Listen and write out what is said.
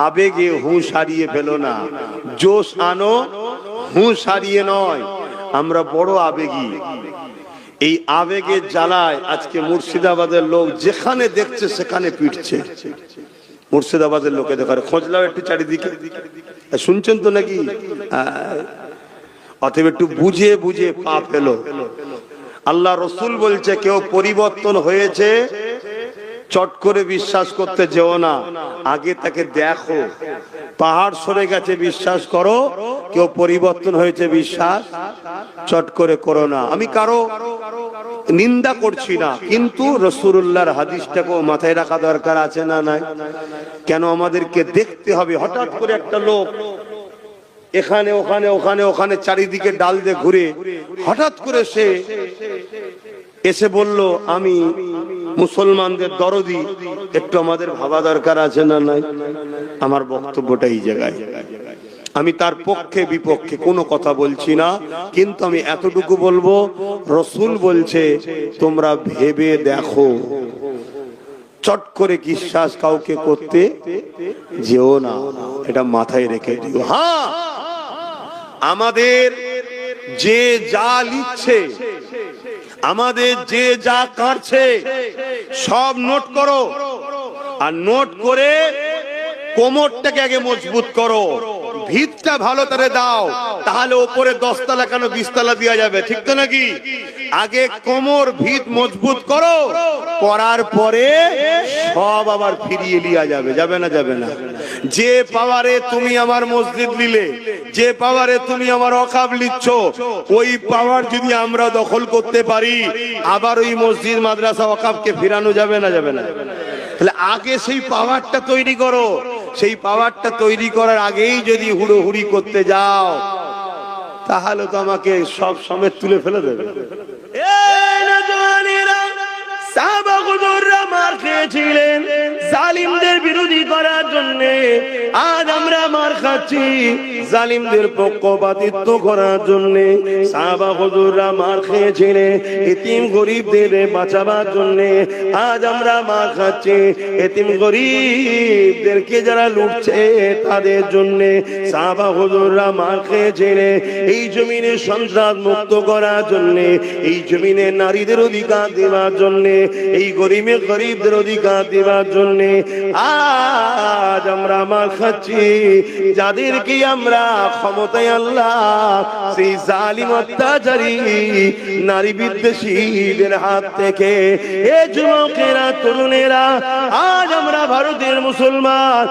আবেগে হুঁশ হারিয়ে ফেলো না, জোশ আনো, হুঁশ হারিয়ে নয়। আমরা বড় আবেগী, এই আবেগের জ্বালায় আজকে মুর্শিদাবাদের লোক যেখানে দেখছে সেখানে পিটছে। মুর্শিদাবাদের লোকে দেখার খোঁজ লাও একটু চারিদিকে, শুনছেন তো নাকি? অতএব একটু বুঝে বুঝে পা ফেলো। আল্লাহ রসুল বলছে কেউ পরিবর্তন হয়েছে চট করে বিশ্বাস করতে যেও না, আগে তাকে দেখো। পাহাড় সরে গেছে বিশ্বাস করো, কেউ পরিবর্তন হয়েছে বিশ্বাস চট করে করো না। আমি কারো নিন্দা করছি না, কিন্তু রাসূলুল্লাহর হাদিসটাকে মাথায় রাখা দরকার আছে না নাই? কেন আমাদেরকে দেখতে হবে? হঠাৎ করে একটা লোক এখানে ওখানে ওখানে ওখানে চারিদিকে ডাল দিয়ে ঘুরে হঠাৎ করে সে এসে বলল আমি মুসলমানদের দরদি, একটু আমাদের ভাবা দরকার আছে না নাই? আমার বক্তব্যটা এই জায়গায়, আমি তার পক্ষে বিপক্ষে কোনো কথা বলছি না, কিন্তু আমি এতটুকু বলবো, রসুল বলছে তোমরা ভেবে দেখো, চট করে বিশ্বাস কাউকে করতে যেও না, এটা মাথায় রেখে দিও। হ্যাঁ, আমাদের যে যা লিখছে, আমাদের যে যা কাটছে সব নোট করো, আর নোট করে কোমরটাকে আগে মজবুত করো, ভিতটা ভালো করে দাও, তাহলে উপরে 10 তলা কেন 20 তলা দেওয়া যাবে, ঠিক তো নাকি? আগে কোমর ভিত মজবুত করো, করার পরে সব আবার ফিরিয়ে লিয়া যাবে। যাবে না? যাবে না। যে পাওয়ারে তুমি আমার মসজিদ নিলে, যে পাওয়ারে তুমি আমার ওয়াকফ লিচ্ছ, ওই পাওয়ার যদি আমরা দখল করতে পারি, আবার ওই মসজিদ মাদ্রাসা ওয়াকফকে ফিরানো যাবে না? যাবে না। তাহলে আগে সেই পাওয়ারটা তৈরি করো, সেই পাওয়ারটা তৈরি করার আগেই যদি হুড়োহুড়ি করতে যাও, তাহলে তো আমাকে সব সমেত তুলে ফেলে দেবে। সাহাবা হুজুররা মার খেয়েছিলেন জালিমদের বিরোধী করার জন্য, আজ আমরা মার খাচ্ছি জালিমদের পক্ষপাতিত্ব করার জন্য। সাহাবা হুজুররা মার খেয়েছিলেন এতিম গরিবদের বাঁচাবার জন্য, আজ আমরা মার খাচ্ছি এতিম গরিবদেরকে যারা লুটছে তাদের জন্য। সাহাবা হুজুররা মার খেয়েছিলেন এই জমিনে সন্ত্রাস মুক্ত করার জন্য, এই জমিনে নারীদের অধিকার দেওয়ার জন্য, এই গরিবদের অধিকার দেওয়ার জন্য। আজ আমরা মার খাচ্ছি যাদেরকে আমরা ক্ষমতায় আল্লাহ সেই জালিম অত্যাচারী নারী বিদ্বেষীদের হাত থেকে। এ যুবকেরা, তরুণেরা, আজ আমরা ভারতের মুসলমান